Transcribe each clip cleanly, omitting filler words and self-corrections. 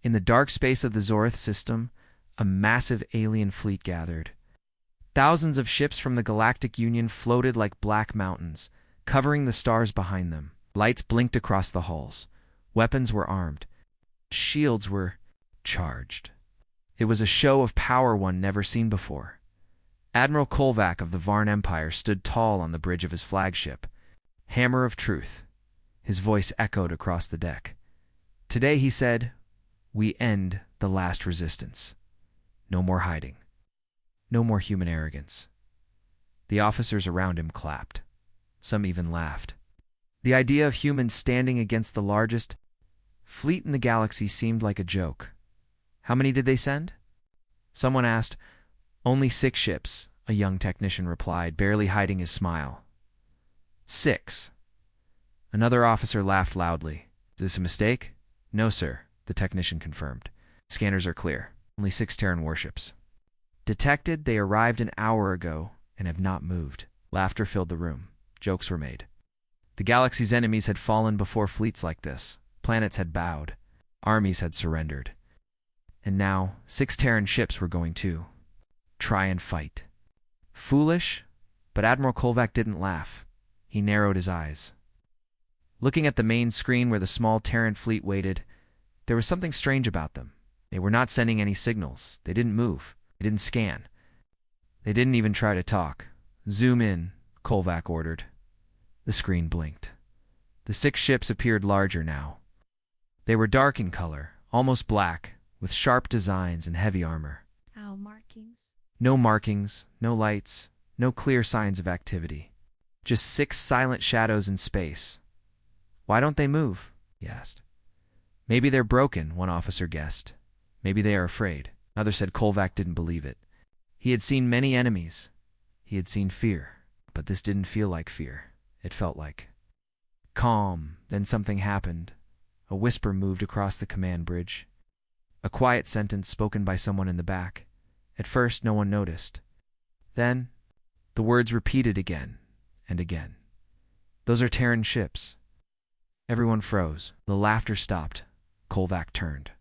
In the dark space of the Zorth system, a massive alien fleet gathered. Thousands of ships from the Galactic Union floated like black mountains, covering the stars behind them. Lights blinked across the halls. Weapons were armed. Shields were charged. It was a show of power one never seen before. Admiral Kolvac of the Varn Empire stood tall on the bridge of his flagship. Hammer of Truth. His voice echoed across the deck. Today, he said, we end the last resistance. No more hiding. No more human arrogance. The officers around him clapped. Some even laughed. The idea of humans standing against the largest fleet in the galaxy seemed like a joke. How many did they send? Someone asked. Only 6 ships, a young technician replied, barely hiding his smile. 6. Another officer laughed loudly. Is this a mistake? No, sir, the technician confirmed. Scanners are clear. Only 6 Terran warships. Detected, they arrived an hour ago and have not moved. Laughter filled the room. Jokes were made. The galaxy's enemies had fallen before fleets like this. Planets had bowed. Armies had surrendered. And now, 6 Terran ships were going to try and fight. Foolish, but Admiral Kolvac didn't laugh. He narrowed his eyes. Looking at the main screen where the small Terran fleet waited, there was something strange about them. They were not sending any signals. They didn't move. They didn't scan. They didn't even try to talk. Zoom in, Kolvac ordered. The screen blinked. The 6 ships appeared larger now. They were dark in color, almost black, with sharp designs and heavy armor. No markings, no lights, no clear signs of activity. Just 6 silent shadows in space. Why don't they move? He asked. Maybe they're broken, one officer guessed. Maybe they are afraid. Others said Kolvac didn't believe it. He had seen many enemies. He had seen fear. But this didn't feel like fear. It felt like calm. Then something happened. A whisper moved across the command bridge. A quiet sentence spoken by someone in the back. At first, no one noticed. Then, the words repeated again and again. Those are Terran ships. Everyone froze. The laughter stopped. Kolvac turned.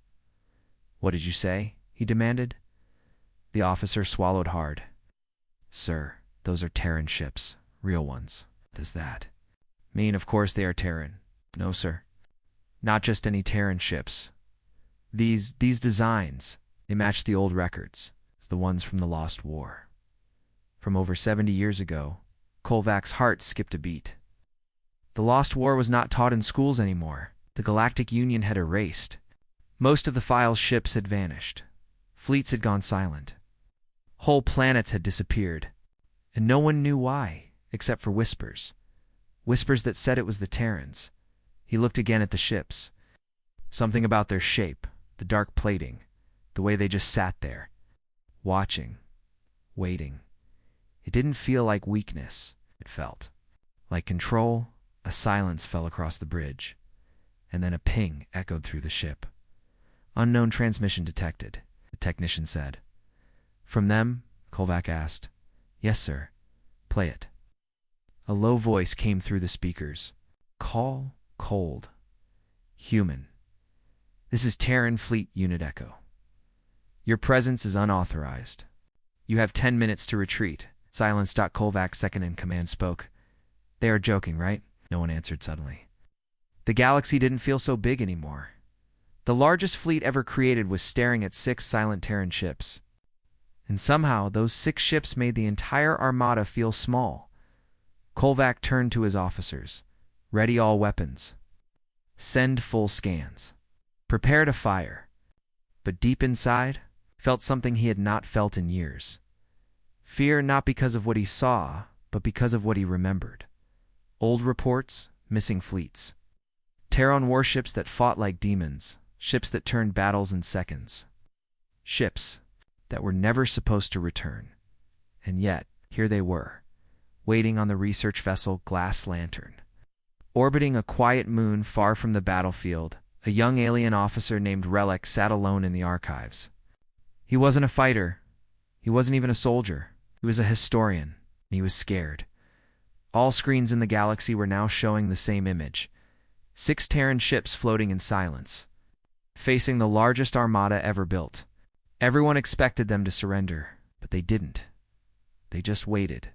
What did you say? He demanded. The officer swallowed hard. Sir, those are Terran ships. Real ones. What does that mean? Of course they are Terran. No, sir. Not just any Terran ships. These designs, they match the old records. It's the ones from the Lost War. From over 70 years ago, Kolvac's heart skipped a beat. The Lost War was not taught in schools anymore. The Galactic Union had erased. Most of the file's ships had vanished. Fleets had gone silent. Whole planets had disappeared. And no one knew why, except for whispers. Whispers that said it was the Terrans. He looked again at the ships. Something about their shape, the dark plating, the way they just sat there, watching, waiting. It didn't feel like weakness. It felt like control. A silence fell across the bridge, and then a ping echoed through the ship. Unknown transmission detected, the technician said. From them? Kolvac asked. Yes, sir. Play it. A low voice came through the speakers. Call cold. Human. This is Terran Fleet Unit Echo. Your presence is unauthorized. You have 10 minutes to retreat. Silence. Kolvac, second in command, spoke. They are joking, right? No one answered suddenly. The galaxy didn't feel so big anymore. The largest fleet ever created was staring at 6 silent Terran ships. And somehow, those 6 ships made the entire armada feel small. Kolvac turned to his officers. Ready all weapons. Send full scans. Prepare to fire. But deep inside, felt something he had not felt in years. Fear not because of what he saw, but because of what he remembered. Old reports, missing fleets. Terran warships that fought like demons. Ships that turned battles in seconds. Ships that were never supposed to return. And yet, here they were, waiting on the research vessel Glass Lantern. Orbiting a quiet moon far from the battlefield, a young alien officer named Relic sat alone in the archives. He wasn't a fighter. He wasn't even a soldier. He was a historian. He was scared. All screens in the galaxy were now showing the same image. 6 Terran ships floating in silence. facing the largest armada ever built. Everyone expected them to surrender, but they didn't. They just waited.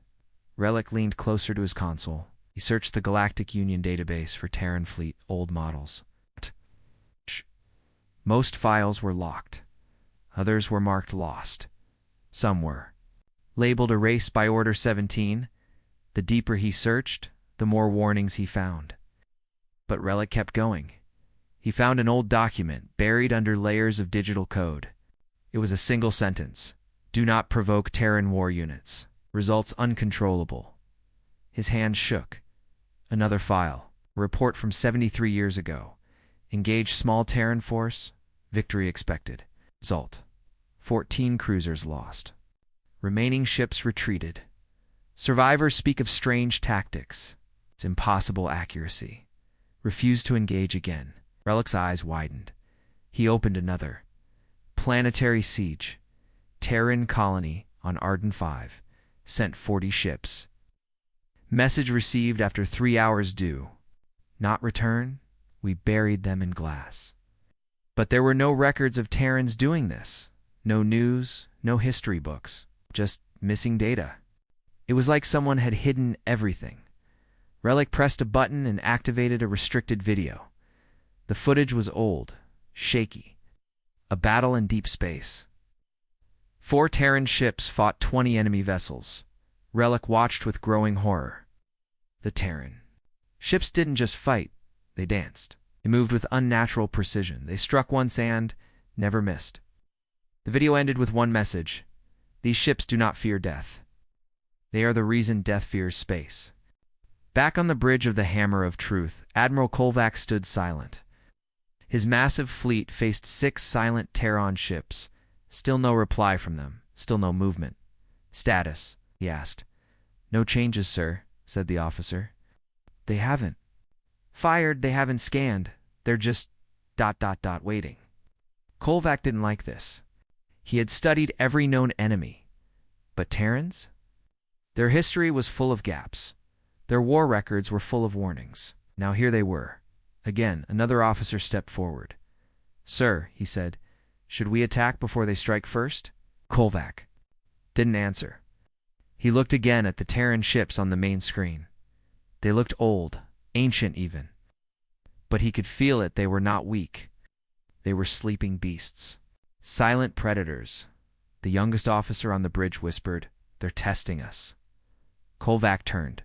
Relic leaned closer to his console. He searched the Galactic Union database for Terran fleet old models. Most files were locked. Others were marked lost. Some were labeled erased by Order 17. The deeper he searched, the more warnings he found. But Relic kept going. He found an old document buried under layers of digital code. It was a single sentence. Do not provoke Terran war units. Results uncontrollable. His hand shook. Another file. A report from 73 years ago. Engage small Terran force. Victory expected. Result. 14 cruisers lost. Remaining ships retreated. Survivors speak of strange tactics. It's impossible accuracy. Refuse to engage again. Relic's eyes widened. He opened another. Planetary siege. Terran colony on Arden 5. Sent 40 ships. Message received after 3 hours due. Not return. We buried them in glass. But there were no records of Terrans doing this. No news, no history books. Just missing data. It was like someone had hidden everything. Relic pressed a button and activated a restricted video. The footage was old, shaky. A battle in deep space. 4 Terran ships fought 20 enemy vessels. Relic watched with growing horror. The Terran ships didn't just fight, they danced. They moved with unnatural precision. They struck once and never missed. The video ended with one message. These ships do not fear death. They are the reason death fears space. Back on the bridge of the Hammer of Truth, Admiral Kolvac stood silent. His massive fleet faced 6 silent Terran ships. Still no reply from them. Still no movement. Status, he asked. No changes, sir, said the officer. They haven't fired, they haven't scanned. They're just ... waiting. Kolvac didn't like this. He had studied every known enemy. But Terrans? Their history was full of gaps. Their war records were full of warnings. Now here they were. Again, another officer stepped forward. Sir, he said, should we attack before they strike first? Kolvac didn't answer. He looked again at the Terran ships on the main screen. They looked old, ancient even. But he could feel it, they were not weak. They were sleeping beasts. Silent predators. The youngest officer on the bridge whispered, They're testing us. Kolvac turned.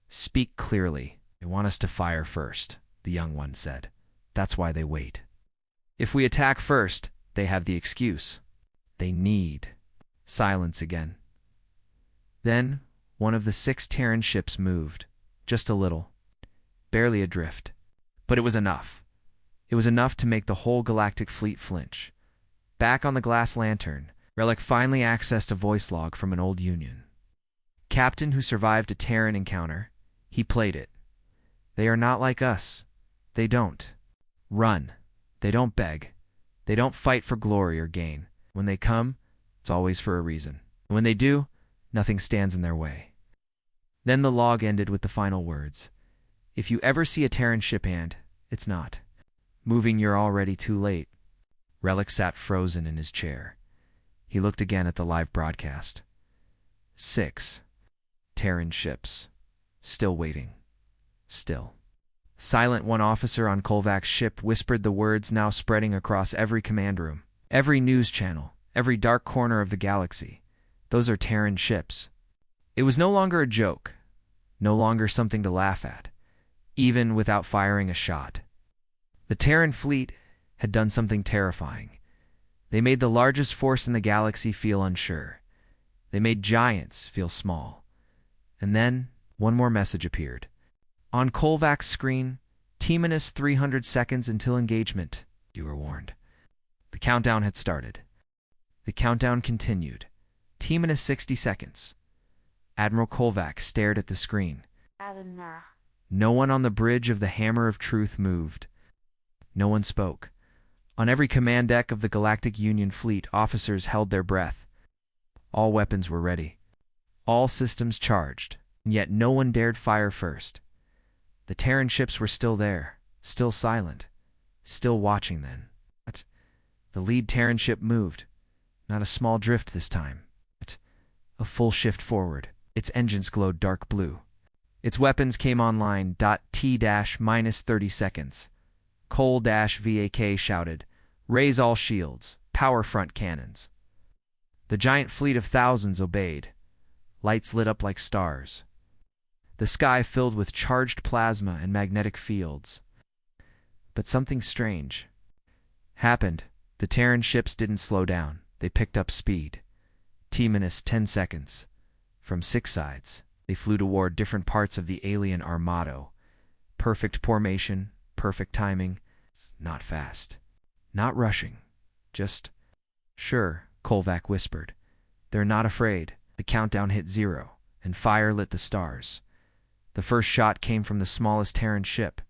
Speak clearly. They want us to fire first, the young one said. That's why they wait. If we attack first, they have the excuse. They need. Silence again. Then, one of the 6 Terran ships moved. Just a little. Barely adrift. But it was enough. It was enough to make the whole Galactic fleet flinch. Back on the glass lantern, Relic finally accessed a voice log from an old Union. Captain who survived a Terran encounter, he played it. They are not like us. They don't run. They don't beg. They don't fight for glory or gain. When they come, it's always for a reason. And when they do, nothing stands in their way. Then the log ended with the final words. If you ever see a Terran ship hand, it's not moving, you're already too late. Relic sat frozen in his chair. He looked again at the live broadcast. 6 Terran ships. Still waiting. Still. Silent, one officer on Kolvac's ship whispered the words now spreading across every command room, every news channel, every dark corner of the galaxy. Those are Terran ships. It was no longer a joke, no longer something to laugh at, even without firing a shot. The Terran fleet had done something terrifying. They made the largest force in the galaxy feel unsure. They made giants feel small. And then, one more message appeared. On Kolvac's screen, T-minus 300 seconds until engagement, you were warned. The countdown had started. The countdown continued. T-minus 60 seconds. Admiral Kolvac stared at the screen. No one on the bridge of the Hammer of Truth moved. No one spoke. On every command deck of the Galactic Union fleet, officers held their breath. All weapons were ready. All systems charged, and yet no one dared fire first. The Terran ships were still there, still silent, still watching then. What? The lead Terran ship moved, not a small drift this time, but a full shift forward. Its engines glowed dark blue. Its weapons came online. T-minus 30 seconds. Cole-VAK shouted, "Raise all shields, power front cannons." The giant fleet of thousands obeyed. Lights lit up like stars. The sky filled with charged plasma and magnetic fields. But something strange happened. The Terran ships didn't slow down. They picked up speed. T-minus 10 seconds. From 6 sides, they flew toward different parts of the alien armado. Perfect formation, perfect timing. Not fast. Not rushing. Just... "Sure," Kolvac whispered. "They're not afraid." The countdown hit 0, and fire lit the stars. The first shot came from the smallest Terran ship.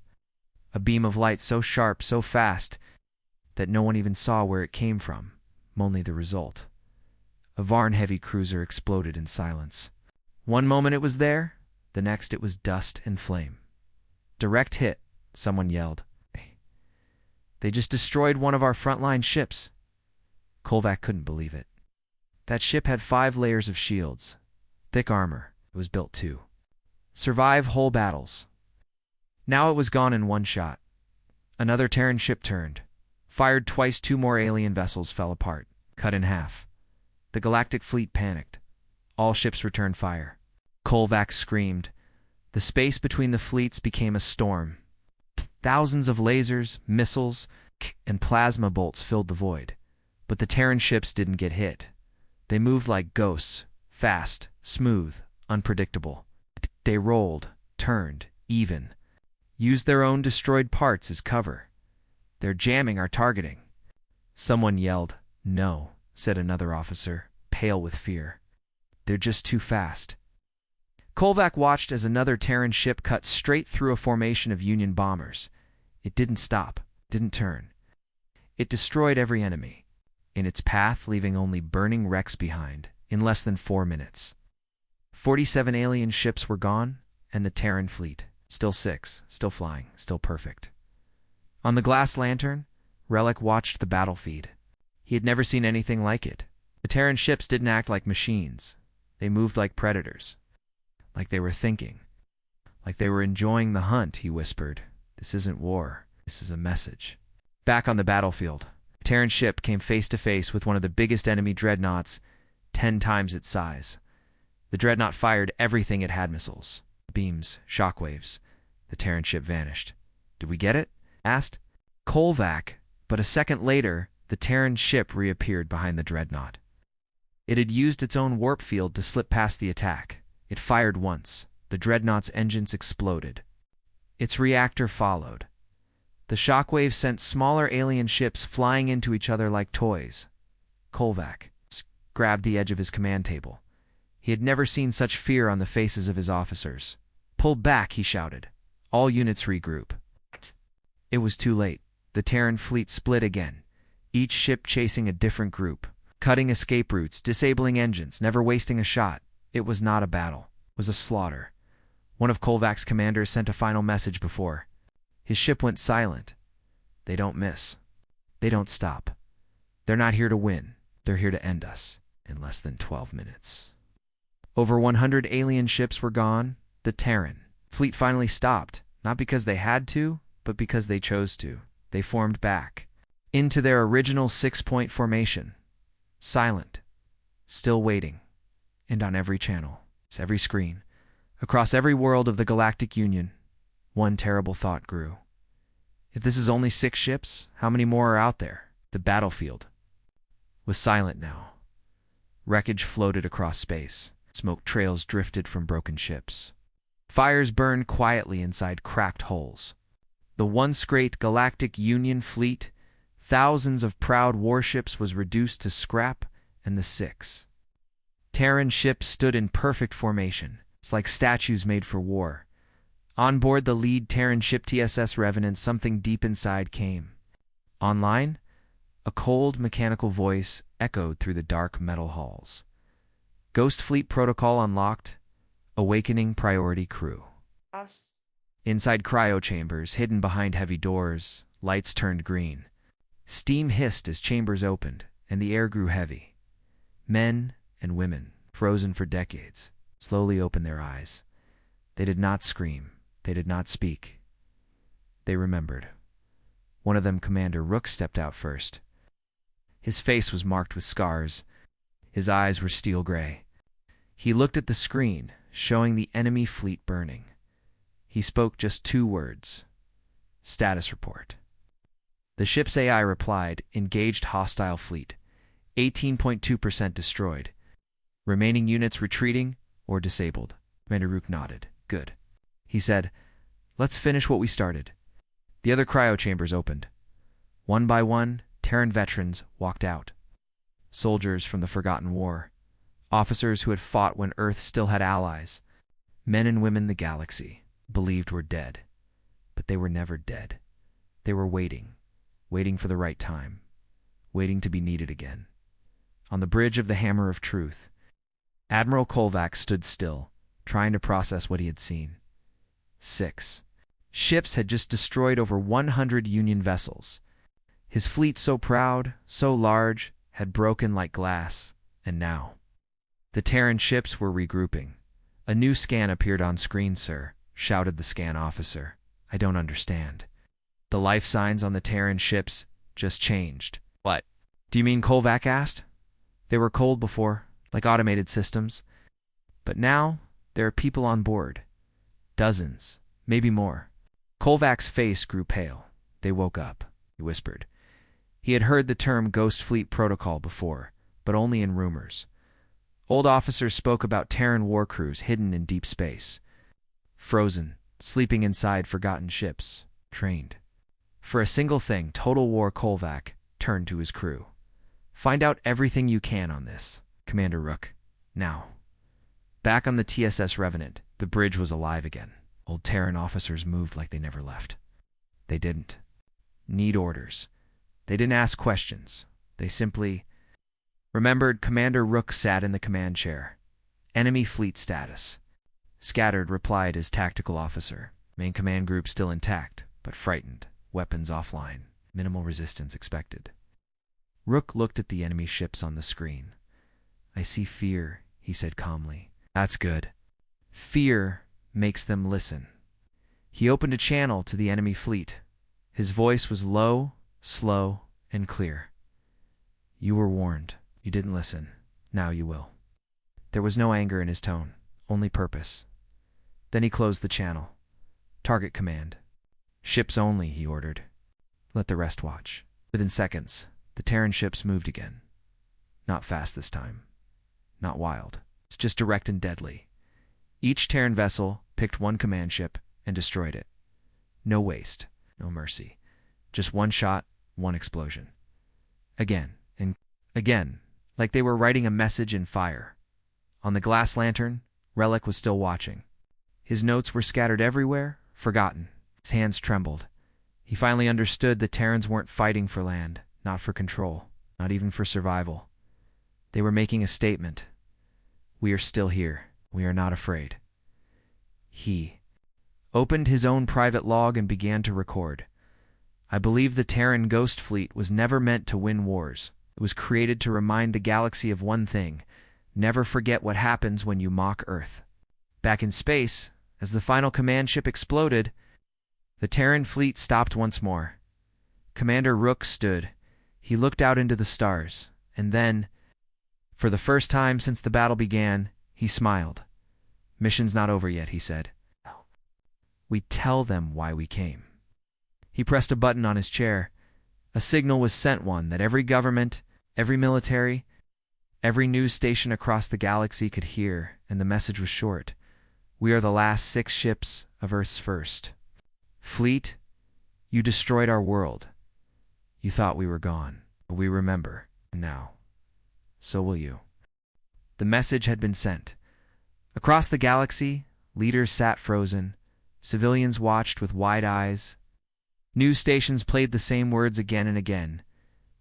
A beam of light so sharp, so fast, that no one even saw where it came from, only the result. A Varn heavy cruiser exploded in silence. One moment it was there, the next it was dust and flame. "Direct hit," someone yelled. "They just destroyed one of our frontline ships." Kolvac couldn't believe it. That ship had 5 layers of shields. Thick armor. It was built to survive whole battles. Now it was gone in one shot. Another Terran ship turned. Fired twice. 2 more alien vessels fell apart, cut in half. The Galactic fleet panicked. All ships returned fire. Kolvac screamed. The space between the fleets became a storm. Thousands of lasers, missiles, and plasma bolts filled the void. But the Terran ships didn't get hit. They moved like ghosts, fast, smooth, unpredictable. They rolled, turned, even. Used their own destroyed parts as cover. "They're jamming our targeting." Someone yelled. "No," said another officer, pale with fear. "They're just too fast." Kolvac watched as another Terran ship cut straight through a formation of Union bombers. It didn't stop, didn't turn. It destroyed every enemy in its path, leaving only burning wrecks behind in less than 4 minutes. 47 alien ships were gone, and the Terran fleet, still 6, still flying, still perfect. On the glass lantern, Relic watched the battle feed. He had never seen anything like it. The Terran ships didn't act like machines. They moved like predators. Like they were thinking. Like they were enjoying the hunt, he whispered. "This isn't war. This is a message." Back on the battlefield, a Terran ship came face to face with one of the biggest enemy dreadnoughts, 10 times its size. The dreadnought fired everything it had: missiles, beams, shockwaves. The Terran ship vanished. "Did we get it?" asked Kolvac, but a second later, the Terran ship reappeared behind the dreadnought. It had used its own warp field to slip past the attack. It fired once. The dreadnought's engines exploded. Its reactor followed. The shockwave sent smaller alien ships flying into each other like toys. Kolvac grabbed the edge of his command table. He had never seen such fear on the faces of his officers. "Pull back," he shouted. "All units regroup." It was too late. The Terran fleet split again, each ship chasing a different group, cutting escape routes, disabling engines, never wasting a shot. It was not a battle. It was a slaughter. One of Kolvac's commanders sent a final message before his ship went silent. "They don't miss. They don't stop. They're not here to win. They're here to end us in less than 12 minutes. Over 100 alien ships were gone. The Terran fleet finally stopped, not because they had to, but because they chose to. They formed back into their original 6-point formation. Silent. Still waiting. And on every channel, every screen, across every world of the Galactic Union, one terrible thought grew. If this is only 6 ships, how many more are out there? The battlefield was silent now. Wreckage floated across space. Smoke trails drifted from broken ships. Fires burned quietly inside cracked holes. The once great Galactic Union fleet, thousands of proud warships, was reduced to scrap, and the 6 Terran ships stood in perfect formation. It's like statues made for war. On board the lead Terran ship TSS Revenant, something deep inside came. Online, a cold, mechanical voice echoed through the dark metal halls. Ghost Fleet protocol unlocked. Awakening priority crew. Inside cryo chambers, hidden behind heavy doors, lights turned green. Steam hissed as chambers opened, and the air grew heavy. Men and women, frozen for decades, slowly opened their eyes. They did not scream. They did not speak. They remembered. One of them, Commander Rook, stepped out first. His face was marked with scars. His eyes were steel gray. He looked at the screen, showing the enemy fleet burning. He spoke just 2 words. Status report. The ship's AI replied, engaged hostile fleet. 18.2% destroyed. Remaining units retreating or disabled. Commander Rook nodded. Good. He said, let's finish what we started. The other cryo chambers opened. One by one, Terran veterans walked out. Soldiers from the Forgotten War. Officers who had fought when Earth still had allies. Men and women the galaxy believed were dead. But they were never dead. They were waiting for the right time, waiting to be needed again. On the bridge of the Hammer of Truth, Admiral Kolvac stood still, trying to process what he had seen. 6 ships had just destroyed over 100 Union vessels. His fleet, so proud, so large, had broken like glass, and now the Terran ships were regrouping. A new scan appeared on screen, sir, shouted the scan officer. I don't understand. The life signs on the Terran ships just changed. What? Do you mean? Kolvac asked. They were cold before, like automated systems. But now, there are people on board. Dozens, maybe more. Kolvac's face grew pale. They woke up, he whispered. He had heard the term Ghost Fleet Protocol before, but only in rumors. Old officers spoke about Terran war crews hidden in deep space. Frozen, sleeping inside forgotten ships, trained. For a single thing, Total War, Kolvac turned to his crew. Find out everything you can on this, Commander Rook. Now. Back on the TSS Revenant, the bridge was alive again. Old Terran officers moved like they never left. They didn't need orders. They didn't ask questions. They simply remembered. Commander Rook sat in the command chair. Enemy fleet status. Scattered, replied his tactical officer. Main command group still intact, but frightened. Weapons offline. Minimal resistance expected. Rook looked at the enemy ships on the screen. I see fear, he said calmly. That's good. Fear makes them listen. He opened a channel to the enemy fleet. His voice was low, slow, and clear. You were warned. You didn't listen. Now you will. There was no anger in his tone, only purpose. Then he closed the channel. Target command. Ships only, he ordered. Let the rest watch. Within seconds, the Terran ships moved again. Not fast this time. Not wild. It's just direct and deadly. Each Terran vessel picked one command ship and destroyed it. No waste, no mercy. Just one shot, one explosion. Again, and again, like they were writing a message in fire. On the glass lantern, Relic was still watching. His notes were scattered everywhere, forgotten. His hands trembled. He finally understood the Terrans weren't fighting for land, not for control, not even for survival. They were making a statement. We are still here. We are not afraid. He opened his own private log and began to record. I believe the Terran Ghost Fleet was never meant to win wars. It was created to remind the galaxy of one thing. Never forget what happens when you mock Earth. Back in space, as the final command ship exploded, the Terran fleet stopped once more. Commander Rook stood. He looked out into the stars, and then, for the first time since the battle began, he smiled. Mission's not over yet, he said. We tell them why we came. He pressed a button on his chair. A signal was sent, one that every government, every military, every news station across the galaxy could hear, and the message was short. We are the last 6 ships of Earth's first fleet. You destroyed our world. You thought we were gone, but we remember, and now. So will you. The message had been sent. Across the galaxy, leaders sat frozen. Civilians watched with wide eyes. News stations played the same words again and again.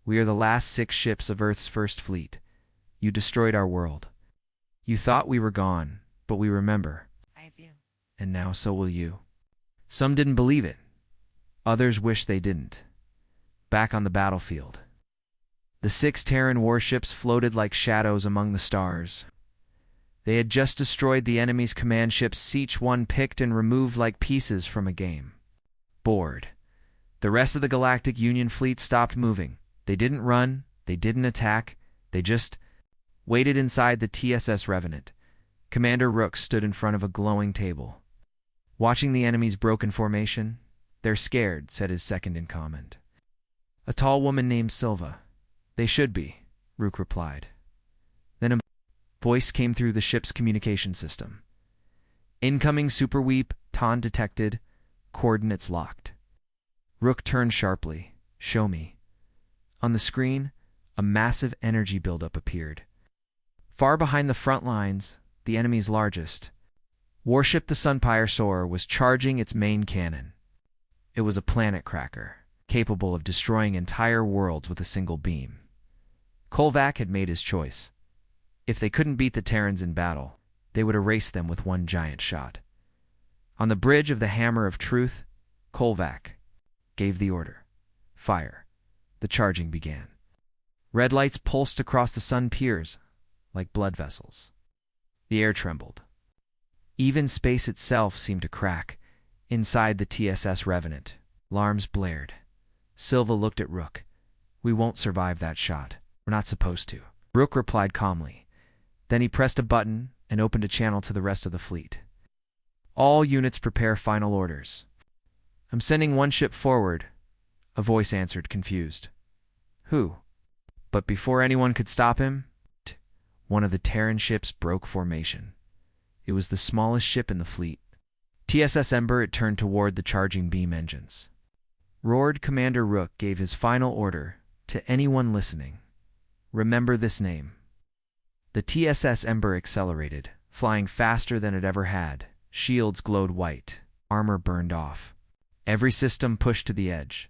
We are the last 6 ships of Earth's first fleet. You destroyed our world. You thought we were gone, but we remember. And now so will you. Some didn't believe it. Others wished they didn't. Back on the battlefield, the 6 Terran warships floated like shadows among the stars. They had just destroyed the enemy's command ships, each one picked and removed like pieces from a game. Bored, the rest of the Galactic Union fleet stopped moving. They didn't run, they didn't attack, they just waited inside the TSS Revenant. Commander Rook stood in front of a glowing table. Watching the enemy's broken formation, "They're scared," said his second-in-command, a tall woman named Silva. "They should be," Rook replied. Then a voice came through the ship's communication system. "Incoming superweep, TON detected, coordinates locked." Rook turned sharply. "Show me." On the screen, a massive energy buildup appeared. Far behind the front lines, the enemy's largest warship, the Sunpyre was charging its main cannon. It was a planet cracker, capable of destroying entire worlds with a single beam. Kolvac had made his choice. If they couldn't beat the Terrans in battle, they would erase them with one giant shot. On the bridge of the Hammer of Truth, Kolvac gave the order. Fire. The charging began. Red lights pulsed across the sun piers like blood vessels. The air trembled. Even space itself seemed to crack. Inside the TSS Revenant, alarms blared. Silva looked at Rook. "We won't survive that shot. We're not supposed to." Rook replied calmly. Then he pressed a button and opened a channel to the rest of the fleet. "All units prepare final orders." "I'm sending one ship forward," a voice answered, confused. "Who?" But before anyone could stop him, one of the Terran ships broke formation. It was the smallest ship in the fleet. TSS Ember. It turned toward the charging beam engines. Roared. Commander Rook gave his final order to anyone listening. "Remember this name." The TSS Ember accelerated, flying faster than it ever had. Shields glowed white. Armor burned off. Every system pushed to the edge.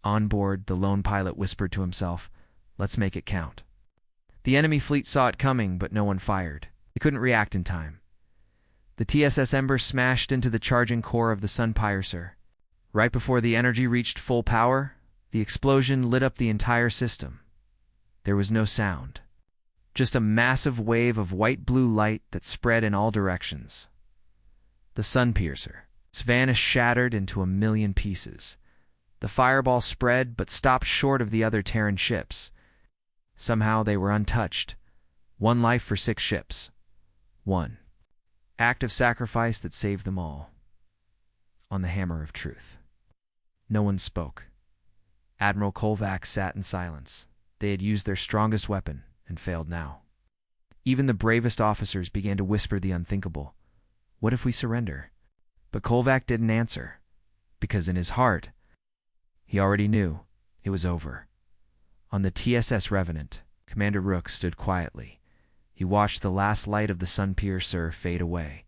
On board, the lone pilot whispered to himself, "Let's make it count." The enemy fleet saw it coming, but no one fired. They couldn't react in time. The TSS Ember smashed into the charging core of the Sunpyre. Right before the energy reached full power, the explosion lit up the entire system. There was no sound, just a massive wave of white-blue light that spread in all directions. The Sunpyre. Its vanish shattered into a million pieces. The fireball spread, but stopped short of the other Terran ships. Somehow they were untouched. One life for 6 ships. One act of sacrifice that saved them all. On the Hammer of Truth. No one spoke. Admiral Kolvac sat in silence. They had used their strongest weapon and failed now. Even the bravest officers began to whisper the unthinkable. "What if we surrender?" But Kolvac didn't answer, because in his heart, he already knew it was over. On the TSS Revenant, Commander Rook stood quietly. He watched the last light of the Sunpyre fade away.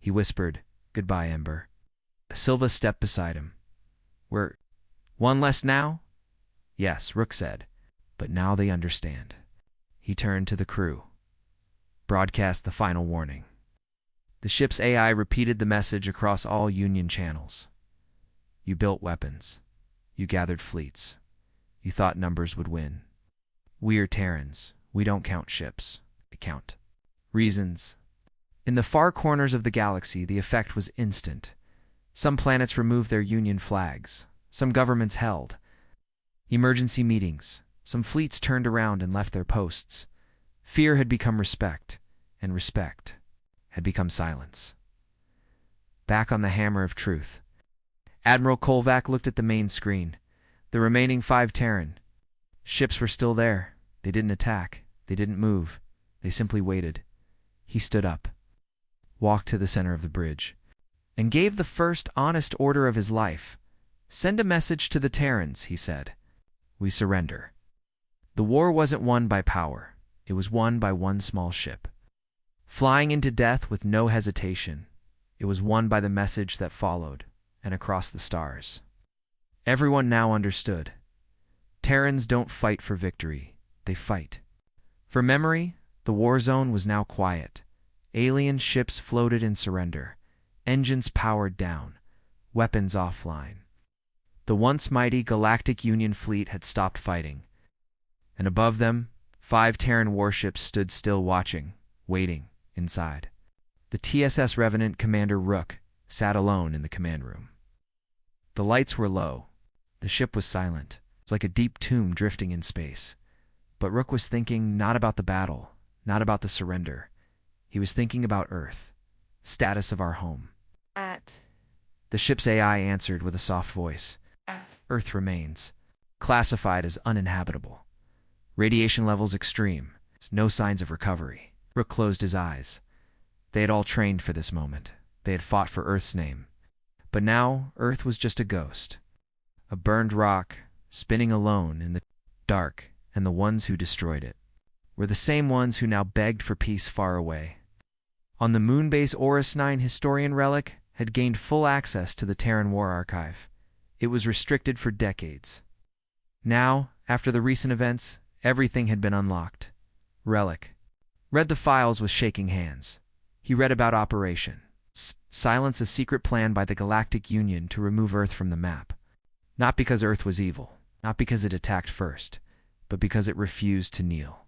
He whispered, "Goodbye, Ember." Silva stepped beside him. "We're one less now?" "Yes," Rook said, "but now they understand." He turned to the crew. Broadcast the final warning. The ship's AI repeated the message across all Union channels. "You built weapons. You gathered fleets. You thought numbers would win. We're Terrans. We don't count ships. We count reasons." In the far corners of the galaxy, the effect was instant. Some planets removed their Union flags. Some governments held emergency meetings. Some fleets turned around and left their posts. Fear had become respect, and respect had become silence. Back on the Hammer of Truth, Admiral Kolvac looked at the main screen. The remaining 5 Terran ships were still there. They didn't attack. They didn't move. They simply waited. He stood up, walked to the center of the bridge, and gave the first honest order of his life. "Send a message to the Terrans," he said. "We surrender." The war wasn't won by power. It was won by one small ship, flying into death with no hesitation. It was won by the message that followed, and across the stars. Everyone now understood. Terrans don't fight for victory. They fight for memory. The war zone was now quiet. Alien ships floated in surrender. Engines powered down. Weapons offline. The once mighty Galactic Union fleet had stopped fighting, and above them, 5 Terran warships stood still watching, waiting, inside. The TSS Revenant Commander Rook sat alone in the command room. The lights were low. The ship was silent. It's like a deep tomb drifting in space. But Rook was thinking not about the battle, not about the surrender. He was thinking about Earth, status of our home. The ship's AI answered with a soft voice. Earth remains, classified as uninhabitable. Radiation levels extreme. No signs of recovery. Rook closed his eyes. They had all trained for this moment. They had fought for Earth's name. But now, Earth was just a ghost. A burned rock, spinning alone in the dark, and the ones who destroyed it were the same ones who now begged for peace far away. On the moon-base Oris 9 historian relic had gained full access to the Terran War Archive. It was restricted for decades. Now, after the recent events, everything had been unlocked. Relic read the files with shaking hands. He read about Operation Silence, a secret plan by the Galactic Union to remove Earth from the map. Not because Earth was evil, not because it attacked first, but because it refused to kneel.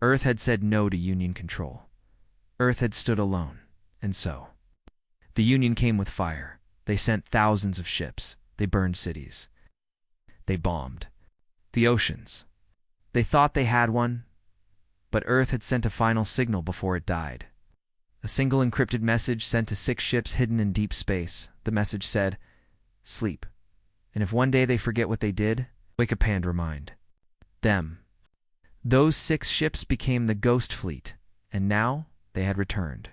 Earth had said no to Union control. Earth had stood alone, and so. The Union came with fire. They sent thousands of ships. They burned cities. They bombed the oceans. They thought they had one, but Earth had sent a final signal before it died. A single encrypted message sent to 6 ships hidden in deep space. The message said, "Sleep. And if one day they forget what they did, wake up and remind them." Those 6 ships became the Ghost Fleet, and now they had returned.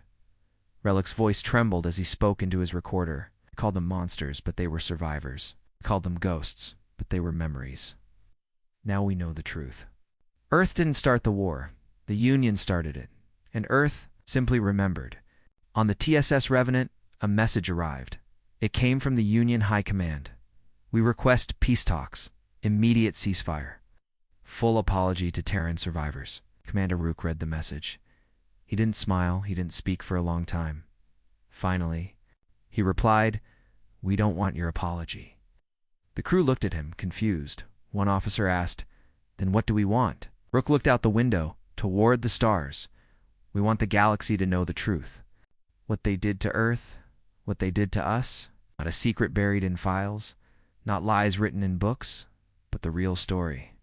Relic's voice trembled as he spoke into his recorder. He called them monsters, but they were survivors. He called them ghosts, but they were memories. Now we know the truth. Earth didn't start the war. The Union started it, and Earth simply remembered. On the TSS Revenant, a message arrived. It came from the Union High Command. "We request peace talks, immediate ceasefire. Full apology to Terran survivors." Commander Rook read the message. He didn't smile, he didn't speak for a long time. Finally, he replied, "We don't want your apology." The crew looked at him, confused. One officer asked, "Then what do we want?" Rook looked out the window, toward the stars. "We want the galaxy to know the truth. What they did to Earth, what they did to us, not a secret buried in files, not lies written in books, but the real story.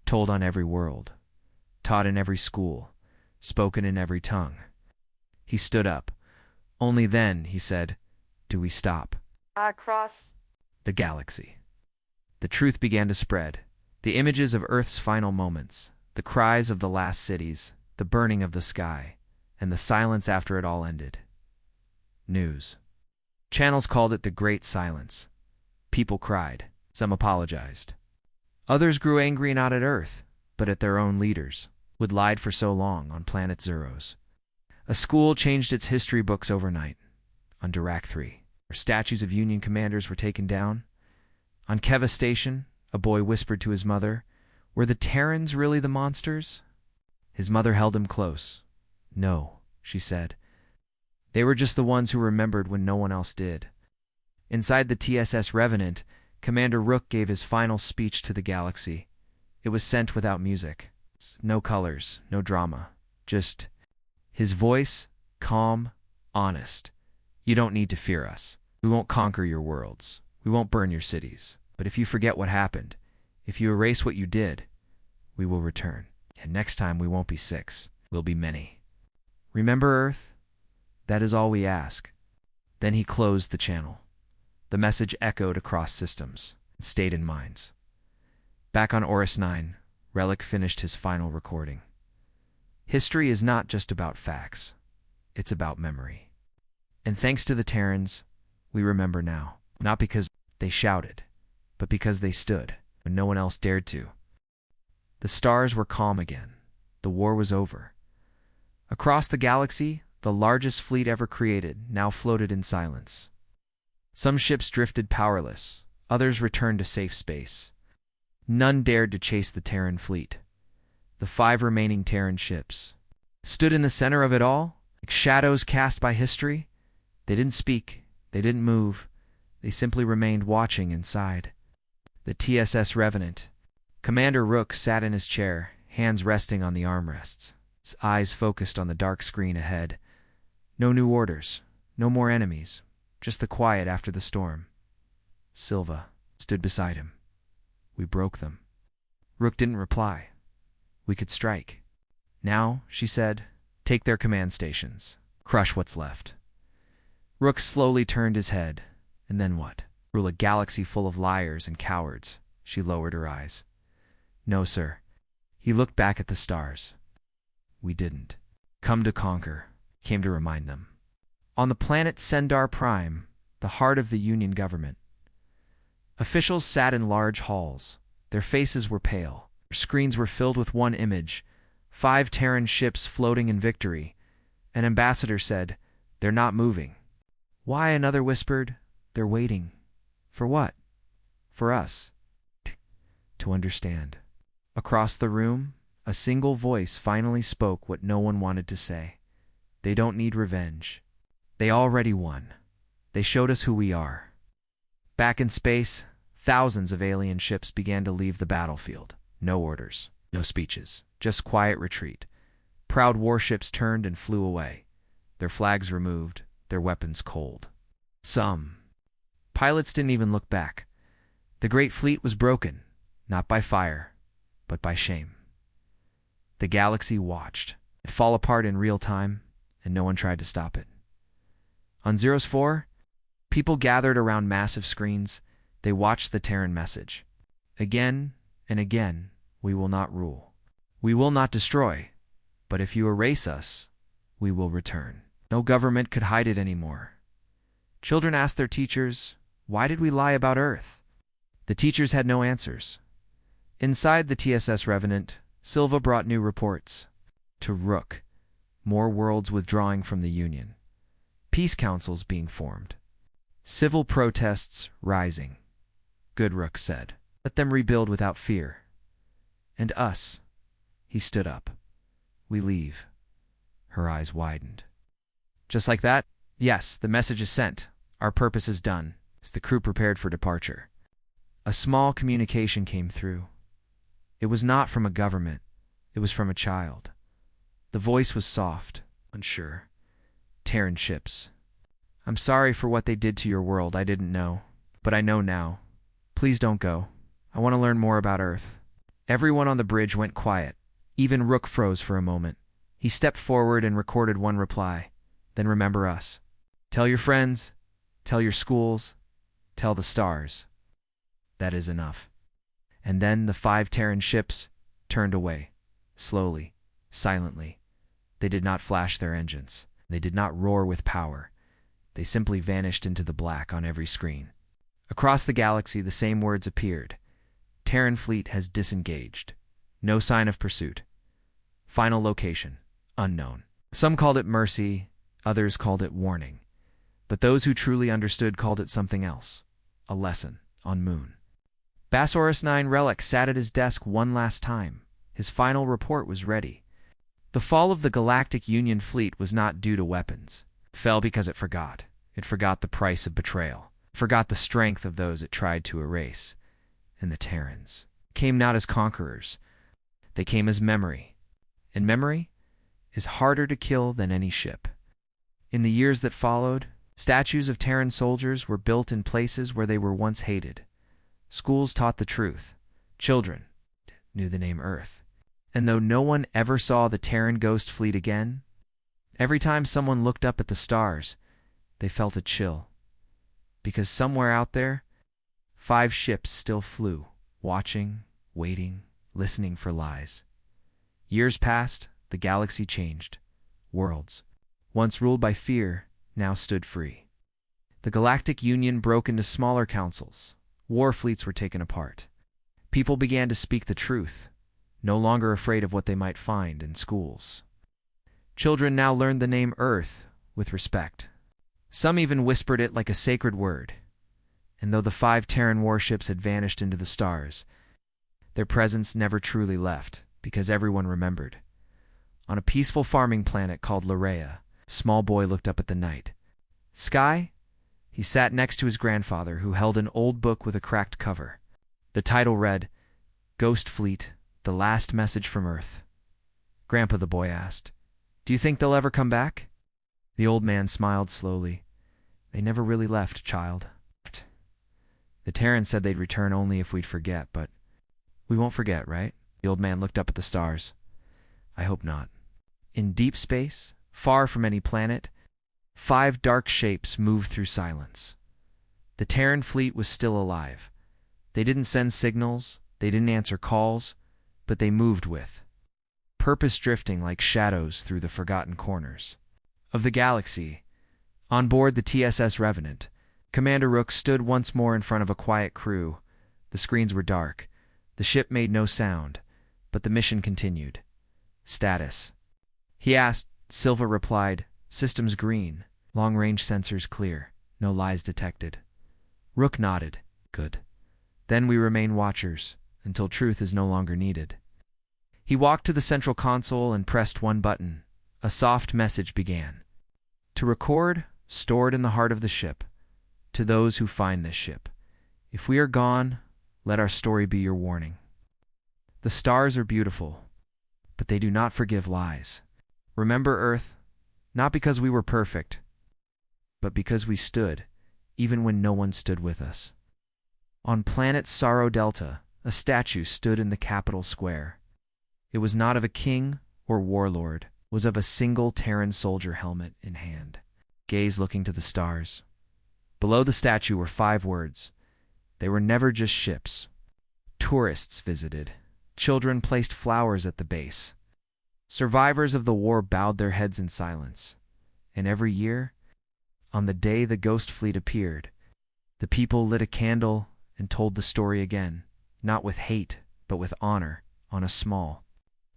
Told on every world, taught in every school, spoken in every tongue." He stood up. Only then, he said, "Do we stop?" Across the galaxy. The truth began to spread. The images of Earth's final moments, the cries of the last cities, the burning of the sky, and the silence after it all ended. News channels called it the Great Silence. People cried. Some apologized. Others grew angry not at Earth, but at their own leaders, who had lied for so long on planet Zeros. A school changed its history books overnight. On Dirac 3, where statues of Union commanders were taken down. On Keva Station, a boy whispered to his mother, "Were the Terrans really the monsters?" His mother held him close. "No," she said. "They were just the ones who remembered when no one else did." Inside the TSS Revenant, Commander Rook gave his final speech to the galaxy. It was sent without music. No colors, no drama. Just his voice, calm, honest. "You don't need to fear us. We won't conquer your worlds. We won't burn your cities. But if you forget what happened, if you erase what you did, we will return. And next time we won't be 6. We'll be many. Remember, Earth? That is all we ask." Then he closed the channel. The message echoed across systems and stayed in minds. Back on Oris 9, Relic finished his final recording. History is not just about facts. It's about memory. And thanks to the Terrans, we remember now. Not because they shouted, but because they stood when no one else dared to. The stars were calm again. The war was over. Across the galaxy, the largest fleet ever created now floated in silence. Some ships drifted powerless. Others returned to safe space. None dared to chase the Terran fleet. The 5 remaining Terran ships stood in the center of it all, like shadows cast by history. They didn't speak. They didn't move. They simply remained watching inside. The TSS Revenant. Commander Rook sat in his chair, hands resting on the armrests. His eyes focused on the dark screen ahead. No new orders, no more enemies, just the quiet after the storm. Silva stood beside him. We broke them. Rook didn't reply. We could strike. Now, she said, take their command stations. Crush what's left. Rook slowly turned his head. And then what? Rule a galaxy full of liars and cowards. She lowered her eyes. No, sir. He looked back at the stars. We didn't. Come to conquer, came to remind them. On the planet Sendar Prime, the heart of the Union government. Officials sat in large halls. Their faces were pale. Their screens were filled with one image, 5 Terran ships floating in victory. An ambassador said, "They're not moving." Why? Another whispered, "They're waiting." For what? For us. To understand. Across the room, a single voice finally spoke what no one wanted to say. They don't need revenge. They already won. They showed us who we are. Back in space, thousands of alien ships began to leave the battlefield. No orders, no speeches, just quiet retreat. Proud warships turned and flew away, their flags removed, their weapons cold. Some pilots didn't even look back. The great fleet was broken, not by fire, but by shame. The galaxy watched it fall apart in real time, and no one tried to stop it. On Zeros 4, people gathered around massive screens. They watched the Terran message. Again and again, we will not rule. We will not destroy. But if you erase us, we will return. No government could hide it anymore. Children asked their teachers, why did we lie about Earth? The teachers had no answers. Inside the TSS Revenant, Silva brought new reports. To Rook, more worlds withdrawing from the Union. Peace councils being formed. Civil protests rising. Good, Rook said. Let them rebuild without fear. And us. He stood up. We leave. Her eyes widened. Just like that? Yes, the message is sent. Our purpose is done. As the crew prepared for departure. A small communication came through. It was not from a government. It was from a child. The voice was soft, unsure. Terran ships. I'm sorry for what they did to your world. I didn't know. But I know now. Please don't go. I want to learn more about Earth. Everyone on the bridge went quiet. Even Rook froze for a moment. He stepped forward and recorded one reply. Then remember us. Tell your friends. Tell your schools. Tell the stars. That is enough. And then the 5 Terran ships turned away. Slowly. Silently. They did not flash their engines. They did not roar with power. They simply vanished into the black on every screen. Across the galaxy, the same words appeared. Terran fleet has disengaged. No sign of pursuit. Final location, unknown. Some called it mercy, others called it warning. But those who truly understood called it something else. A lesson on Moon. Basaurus 9 Relic sat at his desk one last time. His final report was ready. The fall of the Galactic Union fleet was not due to weapons. It fell because it forgot. It forgot the price of betrayal. It forgot the strength of those it tried to erase. And the Terrans came not as conquerors. They came as memory. And memory is harder to kill than any ship. In the years that followed, statues of Terran soldiers were built in places where they were once hated. Schools taught the truth. Children knew the name Earth. And though no one ever saw the Terran ghost fleet again, every time someone looked up at the stars, they felt a chill. Because somewhere out there, 5 ships still flew, watching, waiting, listening for lies. Years passed, the galaxy changed. Worlds, once ruled by fear, now stood free. The Galactic Union broke into smaller councils. War fleets were taken apart. People began to speak the truth, no longer afraid of what they might find in schools. Children now learned the name Earth with respect. Some even whispered it like a sacred word. And though the 5 Terran warships had vanished into the stars, their presence never truly left, because everyone remembered. On a peaceful farming planet called Larea, a small boy looked up at the night. Sky? He He sat next to his grandfather, who held an old book with a cracked cover. The title read, Ghost Fleet, The Last Message from Earth. "Grandpa," the boy asked, "do you think they'll ever come back?" The old man smiled slowly. "They never really left, child. The Terran said they'd return only if we'd forget, but we won't forget, right?" The old man looked up at the stars. "I hope not." In deep space, far from any planet, 5 dark shapes moved through silence. The Terran fleet was still alive. They didn't send signals, they didn't answer calls, but they moved with purpose, drifting like shadows through the forgotten corners of the galaxy. On board the TSS Revenant, Commander Rook stood once more in front of a quiet crew. The screens were dark. The ship made no sound, but the mission continued. "Status?" he asked. Silva replied, "Systems green. Long-range sensors clear. No lies detected." Rook nodded. "Good. Then we remain watchers, until truth is no longer needed." He walked to the central console and pressed one button. A soft message began. "To record, stored in the heart of the ship. To those who find this ship. If we are gone, let our story be your warning. The stars are beautiful, but they do not forgive lies. Remember Earth, not because we were perfect, but because we stood, even when no one stood with us." On planet Sorrow Delta, a statue stood in the capital square. It was not of a king or warlord, it was of a single Terran soldier, helmet in hand, gaze looking to the stars. Below the statue were 5 words. They were never just ships. Tourists visited. Children placed flowers at the base. Survivors of the war bowed their heads in silence. And every year, on the day the Ghost Fleet appeared, the people lit a candle and told the story again, not with hate, but with honor, on a small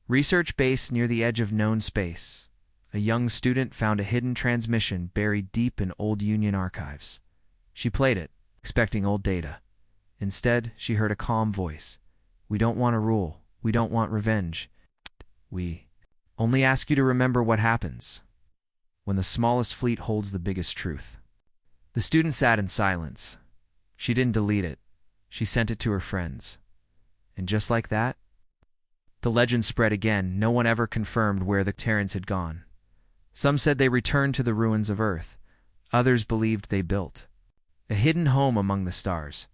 research base near the edge of known space. A young student found a hidden transmission buried deep in old Union archives. She played it, expecting old data. Instead, she heard a calm voice. "We don't want to rule. We don't want revenge. We only ask you to remember what happens when the smallest fleet holds the biggest truth." The student sat in silence. She didn't delete it. She sent it to her friends. And just like that, the legend spread again. No one ever confirmed where the Terrans had gone. Some said they returned to the ruins of Earth. Others believed they built a hidden home among the stars,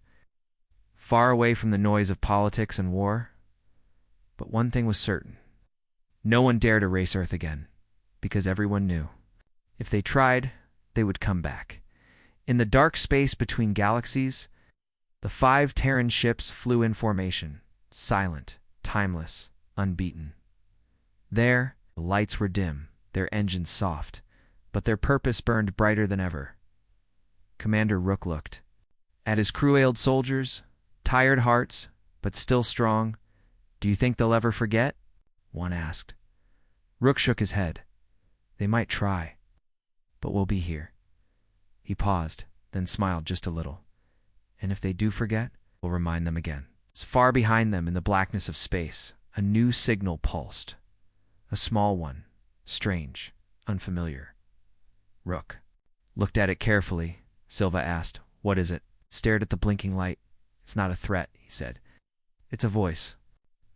far away from the noise of politics and war. But one thing was certain. No one dared erase Earth again, because everyone knew if they tried, they would come back. In the dark space between galaxies, the 5 Terran ships flew in formation, silent, timeless, unbeaten. There, the lights were dim, their engines soft, but their purpose burned brighter than ever. Commander Rook looked at his crew-ailed soldiers, tired hearts, but still strong. "Do you think they'll ever forget?" one asked. Rook shook his head. "They might try, but we'll be here." He paused, then smiled just a little. "And if they do forget, we'll remind them again." Far behind them in the blackness of space, a new signal pulsed. A small one, strange, unfamiliar. Rook looked at it carefully. Silva asked, "What is it?" Stared at the blinking light. "It's not a threat," he said. "It's a voice."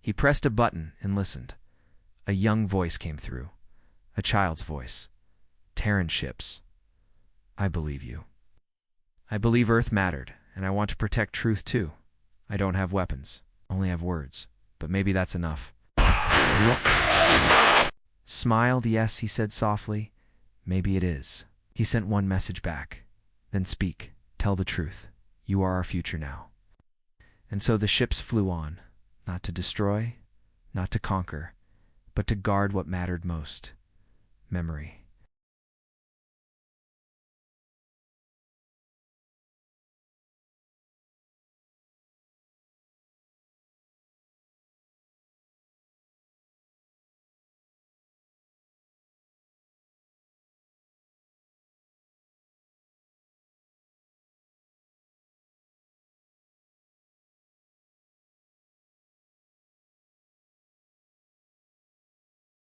He pressed a button and listened. A young voice came through. A child's voice. "Terran ships. I believe you. I believe Earth mattered, and I want to protect truth too. I don't have weapons, only have words, but maybe that's enough." Rook smiled. "Yes," he said softly. "Maybe it is." He sent one message back. "Then speak. Tell the truth. You are our future now." And so the ships flew on, not to destroy, not to conquer, but to guard what mattered most: memory.